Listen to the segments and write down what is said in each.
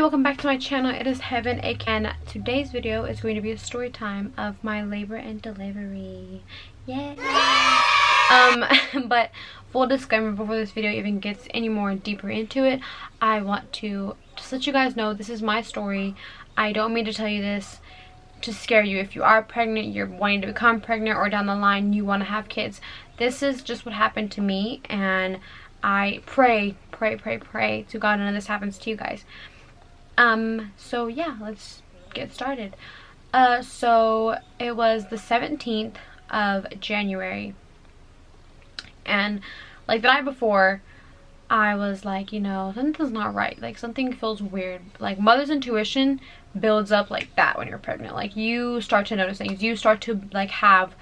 welcome back to my channel. It is Heaven again. Today's video is going to be a story time of my labor and delivery. Yay! But full disclaimer, before this video even gets any more deeper into it, I want to just let you guys know this is my story. I don't mean to tell you this to scare you. If you are pregnant, you're wanting to become pregnant, or down the line you want to have kids, this is just what happened to me, and I pray to God none of this happens to you guys. So yeah, let's get started. So it was the 17th of January, and like the night before, I was like, you know, something's not right. Like something feels weird. Like mother's intuition builds up like that when you're pregnant. Like you start to notice things. You start to like have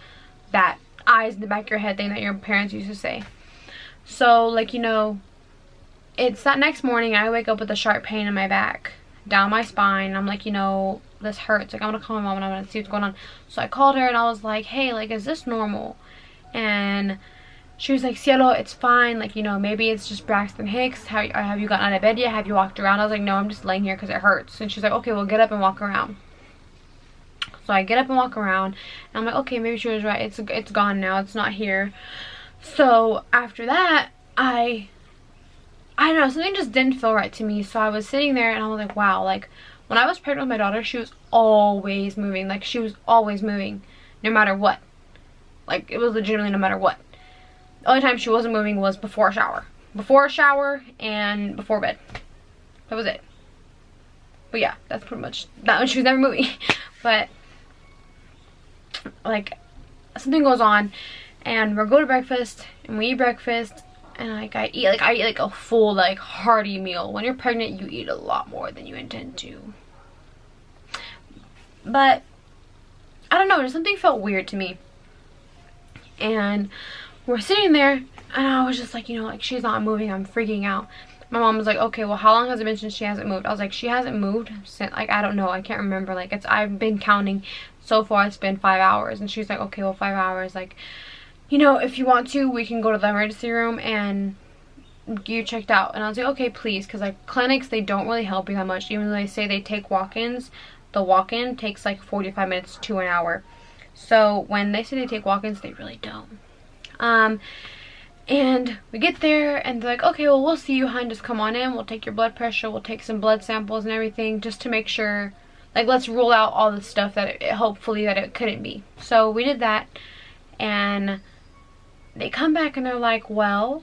that eyes in the back of your head thing that your parents used to say. So like, you know, it's that next morning I wake up with a sharp pain in my back, down my spine. I'm like, you know, this hurts. Like, I'm gonna call my mom and I'm gonna see what's going on. So I called her and I was like, hey, like, is this normal? And she was like, Cielo, it's fine. Like, you know, maybe it's just Braxton Hicks. Have you gotten out of bed yet? Have you walked around? I was like, no, I'm just laying here because it hurts. And she's like, okay, well, get up and walk around. So I get up and walk around. And I'm like, okay, maybe she was right. It's gone now. It's not here. So after that, I don't know, something just didn't feel right to me. So I was sitting there and I was like, wow, like when I was pregnant with my daughter, she was always moving. Like she was always moving no matter what. Like it was legitimately no matter what. The only time she wasn't moving was before a shower. Before a shower and before bed. That was it. But yeah, that's pretty much that one. She was never moving. But like something goes on and we'll go to breakfast and we eat breakfast. And like I eat like a full like hearty meal. When you're pregnant, you eat a lot more than you intend to. But I don't know, just something felt weird to me. And we're sitting there and I was just like, you know, like she's not moving, I'm freaking out. My mom was like, okay, well, how long has it been since she hasn't moved? I was like, she hasn't moved since, like, I don't know, I can't remember. Like I've been counting, so far it's been 5 hours. And she's like, okay, well, 5 hours, like, you know, if you want to, we can go to the emergency room and get you checked out. And I was like, okay, please, because like clinics, they don't really help you that much. Even though they say they take walk-ins, the walk-in takes like 45 minutes to an hour. So when they say they take walk-ins, they really don't. And we get there and they're like, okay, well, we'll see you, hon, just come on in, we'll take your blood pressure, we'll take some blood samples and everything, just to make sure, like, let's rule out all the stuff that hopefully that it couldn't be. So we did that, and they come back and they're like, well,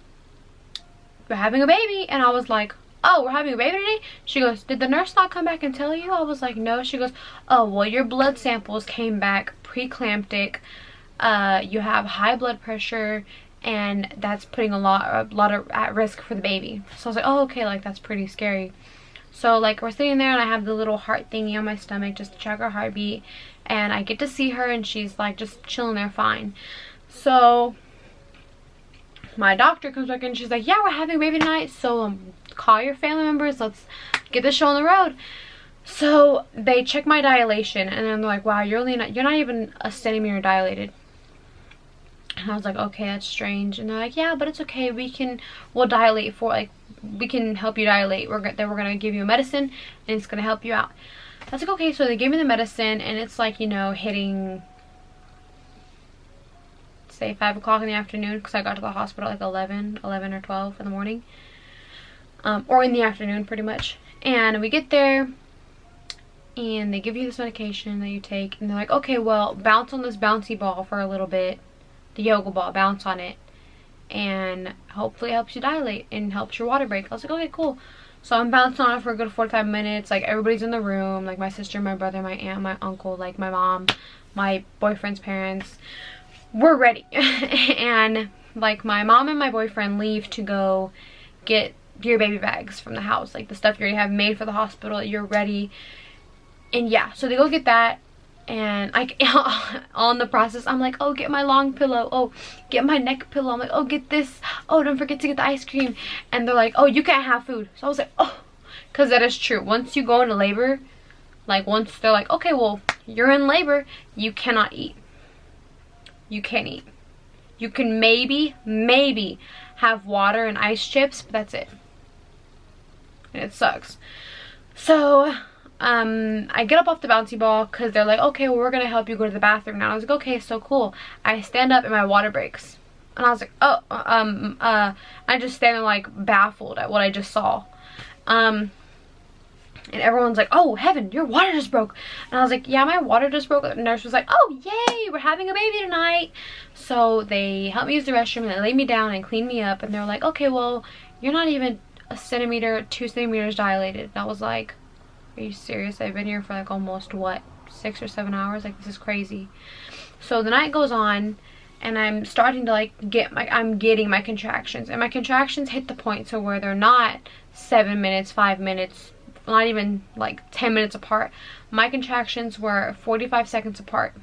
we're having a baby. And I was like, oh, we're having a baby today? She goes, did the nurse not come back and tell you? I was like, no. She goes, oh, well, your blood samples came back preeclamptic. You have high blood pressure, and that's putting a lot of at risk for the baby. So I was like, oh, okay, like that's pretty scary. So like we're sitting there and I have the little heart thingy on my stomach just to check her heartbeat, and I get to see her and she's like just chilling there fine. So my doctor comes back and she's like, yeah, we're having a baby tonight, so call your family members, let's get this show on the road. So they check my dilation and then they're like, wow, you're not even a centimeter dilated. And I was like, okay, that's strange. And they're like, yeah, but it's okay, we'll dilate for, like, we can help you dilate. We're gonna give you a medicine and it's gonna help you out. I was like, okay. So they gave me the medicine and it's like, you know, hitting, say 5 o'clock in the afternoon, because I got to the hospital like 11 or 12 in the morning, or in the afternoon pretty much. And we get there and they give you this medication that you take, and they're like, okay, well, bounce on this bouncy ball for a little bit, the yoga ball, bounce on it, and hopefully it helps you dilate and helps your water break. I was like, okay, cool. So I'm bouncing on it for a good 45 minutes. Like everybody's in the room, like my sister, my brother, my aunt, my uncle, like my mom, my boyfriend's parents. We're ready. And like my mom and my boyfriend leave to go get your baby bags from the house, like the stuff you already have made for the hospital, you're ready. And yeah, so they go get that, and on the process I'm like, oh, get my long pillow, oh, get my neck pillow, I'm like, oh, get this, oh, don't forget to get the ice cream. And they're like, oh, you can't have food. So I was like, oh, because that is true. Once you go into labor, like once they're like, okay, well, you're in labor, you cannot eat. You can't eat. You can maybe have water and ice chips, but that's it. And it sucks. So I get up off the bouncy ball because they're like, okay, well, we're gonna help you go to the bathroom now. I was like, okay, so cool. I stand up and my water breaks, and I was like, oh, I just stand there like baffled at what I just saw. And everyone's like, oh heaven, your water just broke. And I was like, yeah, my water just broke. The nurse was like, oh yay, we're having a baby tonight. So they helped me use the restroom and they laid me down and cleaned me up, and they're like, okay, well, you're not even a centimeter, 2 centimeters dilated. And I was like, are you serious? I've been here for like almost what, 6 or 7 hours? Like, this is crazy. So the night goes on and I'm starting to like I'm getting my contractions, and my contractions hit the point so where they're not 7 minutes, 5 minutes, not even like 10 minutes apart. My contractions were 45 seconds apart.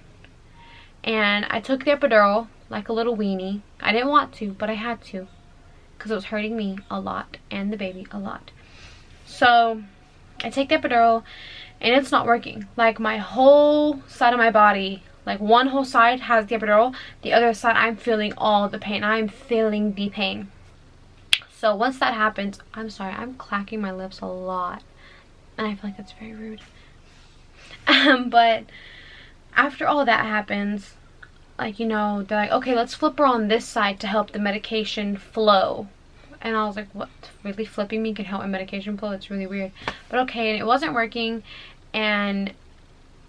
And I took the epidural like a little weenie. I didn't want to, but I had to, because it was hurting me a lot and the baby a lot. So I take the epidural and it's not working. Like, my whole side of my body, like one whole side has the epidural, the other side I'm feeling all the pain. I'm feeling the pain. So once that happens, I'm sorry, I'm clacking my lips a lot, and I feel like that's very rude. But after all that happens, like, you know, they're like, okay, let's flip her on this side to help the medication flow. And I was like, what? Really? Flipping me can help my medication flow? It's really weird. But okay, and it wasn't working, and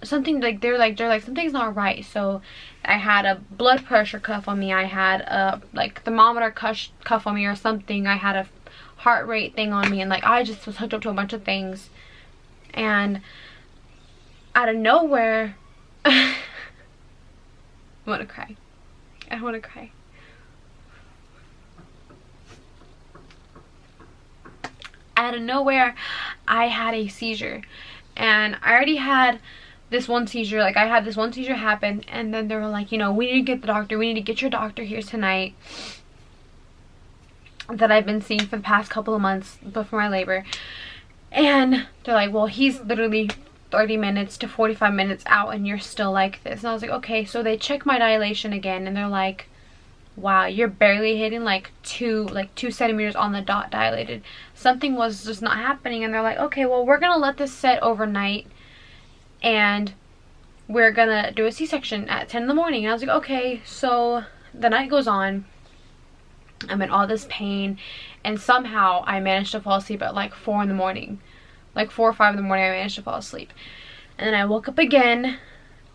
something like they're like something's not right. So I had a blood pressure cuff on me, I had a like thermometer cuff on me or something, I had a heart rate thing on me, and like I just was hooked up to a bunch of things. And out of nowhere I want to cry. I want to cry. Out of nowhere I had a seizure, and I already had this one seizure. Like, I had this one seizure happen, and then they were like, you know, we need to get the doctor, we need to get your doctor here tonight that I've been seeing for the past couple of months before my labor. And they're like, well, he's literally 30 minutes to 45 minutes out and you're still like this. And I was like, okay. So they check my dilation again, and they're like, wow, you're barely hitting like 2 centimeters on the dot dilated. Something was just not happening. And they're like, okay, well, we're gonna let this set overnight and we're gonna do a C-section at 10 in the morning. And I was like, okay. So the night goes on, I'm in all this pain, and somehow I managed to fall asleep at like 4 in the morning. Like 4 or 5 in the morning I managed to fall asleep. And then I woke up again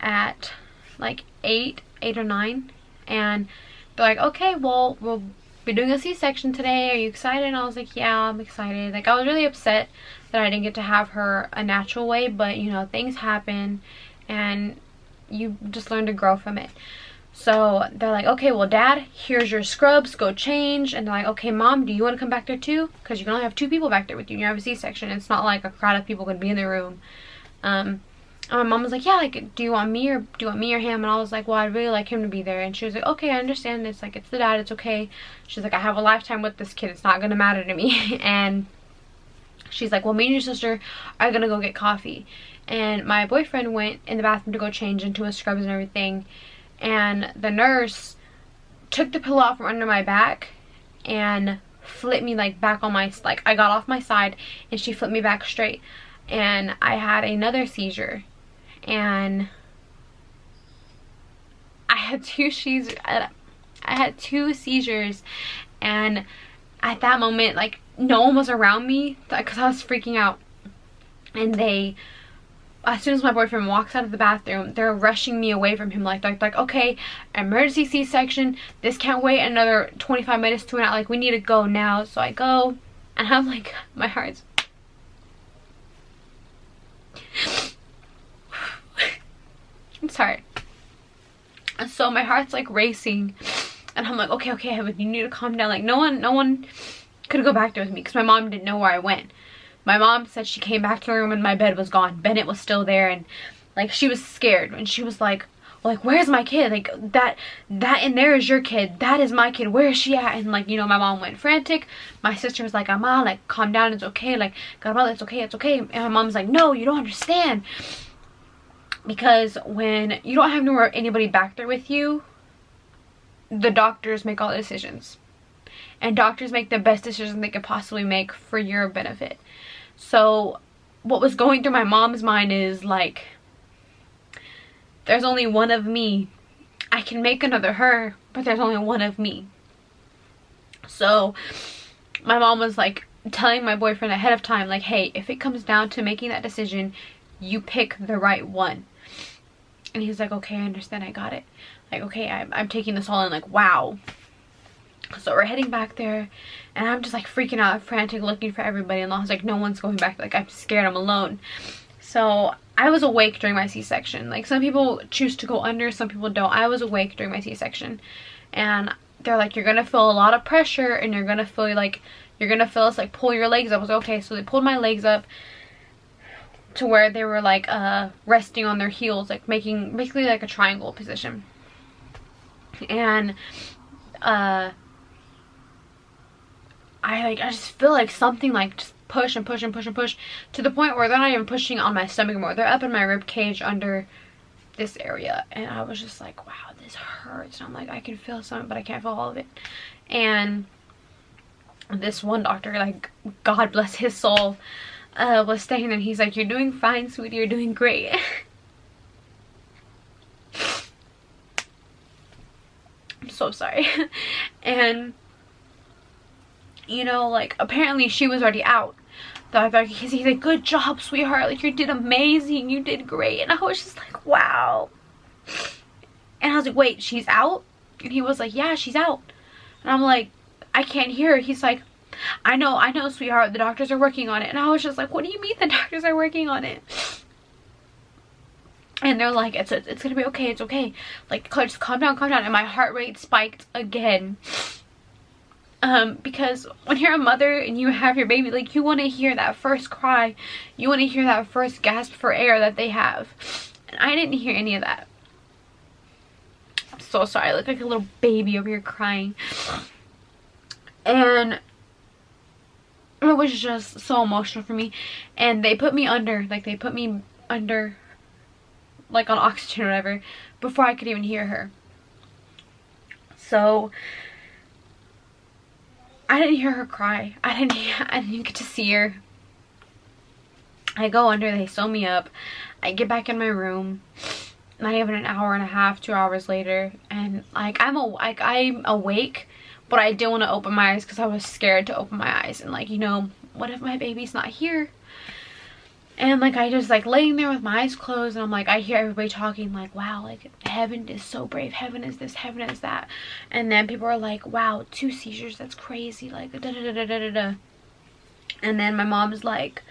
at like 8 or 9, and they're like, okay, well, we'll be doing a C-section today. Are you excited? And I was like, yeah, I'm excited. Like, I was really upset that I didn't get to have her a natural way, but you know, things happen and you just learn to grow from it. So they're like, okay, well, Dad, here's your scrubs, go change. And they're like, okay, Mom, do you want to come back there too? Because you can only have 2 people back there with you, and you have a C-section. It's not like a crowd of people could be in the room. And my mom was like, yeah, like, do you want me or him? And I was like, well, I'd really like him to be there. And she was like, okay, I understand. It's like, it's the dad, it's okay. She's like, I have a lifetime with this kid, it's not gonna matter to me. And she's like, well, me and your sister are gonna go get coffee. And my boyfriend went in the bathroom to go change into his scrubs and everything, and the nurse took the pillow out from under my back and flipped me like back on my, like, I got off my side and she flipped me back straight, and I had another seizure. And I had 2 seizures, and at that moment, like, no one was around me because I was freaking out. And they, as soon as my boyfriend walks out of the bathroom, they're rushing me away from him, like okay, emergency C-section, this can't wait another 25 minutes to an hour, like, we need to go now. So I go, and I'm like, my heart's I'm sorry. So my heart's like racing, and I'm like, okay, Evan, you need to calm down. Like, no one could go back there with me because my mom didn't know where I went. My mom said she came back to the room and my bed was gone. Bennett was still there, and like, she was scared, and she was like, where's my kid? Like, that in there is your kid. That is my kid. Where is she at? And like, you know, my mom went frantic. My sister was like, Ama, like, calm down, it's okay. Like, Gabriella, it's okay. And my mom's like, no, you don't understand. Because when you don't have anybody back there with you, the doctors make all the decisions. And doctors make the best decisions they could possibly make for your benefit. So what was going through my mom's mind is like, there's only one of me. I can make another her, but there's only one of me. So my mom was like telling my boyfriend ahead of time, like, hey, if it comes down to making that decision, you pick the right one. And he's like, okay, I understand, I got it. Like, okay, I'm taking this all in, like, wow. So we're heading back there, and I'm just like freaking out, frantic, looking for everybody. And I was like, no one's going back. Like, I'm scared, I'm alone. So I was awake during my C-section. Like, some people choose to go under, some people don't. I was awake during my C-section. And they're like, you're gonna feel a lot of pressure, and you're gonna feel like, you're gonna feel us like pull your legs up. I was like, okay. So they pulled my legs up to where they were like resting on their heels, like making basically like a triangle position. And I just feel like something like just push and push and push and push, to the point where they're not even pushing on my stomach anymore. They're up in my rib cage under this area. And I was just like, wow, this hurts. And I'm like, I can feel something, but I can't feel all of it. And this one doctor, like, God bless his soul, was staying, and he's like, you're doing fine, sweetie, you're doing great. I'm so sorry. And you know, like, apparently she was already out. He's like, good job, sweetheart, like, you did amazing, you did great. And I was just like, wow. And I was like, wait, she's out? And he was like, yeah, she's out. And I'm like, I can't hear her. He's like, I know, sweetheart, the doctors are working on it. And I was just like, what do you mean the doctors are working on it? And they're like, it's gonna be okay, it's okay. Like, just calm down, calm down. And my heart rate spiked again. Because when you're a mother and you have your baby, like, you want to hear that first cry. You want to hear that first gasp for air that they have. And I didn't hear any of that. I'm so sorry. I look like a little baby over here crying. And it was just so emotional for me. And they put me under, like, like, on oxygen or whatever, before I could even hear her. So I didn't hear her cry. I didn't get to see her. I go under, they sew me up. I get back in my room, not even an hour and a half, 2 hours later, and like, I'm awake, but I didn't want to open my eyes because I was scared to open my eyes. And like, you know, what if my baby's not here? And like, I just like laying there with my eyes closed, and I'm like, I hear everybody talking like, wow, like, heaven is so brave, heaven is this, heaven is that. And then people are like, wow, 2 seizures, that's crazy, like, da da da da da da da. And then my mom's like,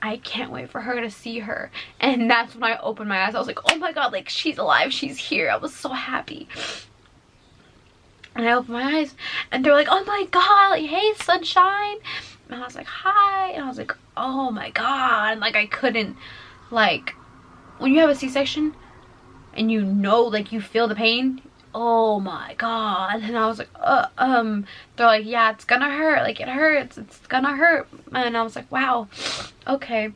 I can't wait for her to see her. And that's when I opened my eyes. I was like, oh my god, like, she's alive, she's here. I was so happy. And I opened my eyes, and they're like, oh my god, like, hey, sunshine. And I was like, hi. And I was like, oh my god. And like, I couldn't, like, when you have a C-section and you know, like, you feel the pain, oh my god. And I was like, they're like, yeah, it's gonna hurt, like, it hurts, it's gonna hurt. And I was like, wow, okay.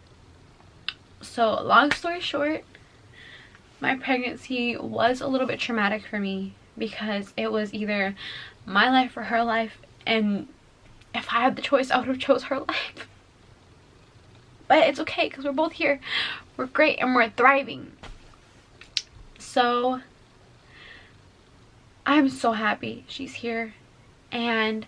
So long story short, my pregnancy was a little bit traumatic for me, because it was either my life or her life. And if I had the choice, I would have chose her life. But it's okay, because we're both here. We're great, and we're thriving. So I'm so happy she's here. And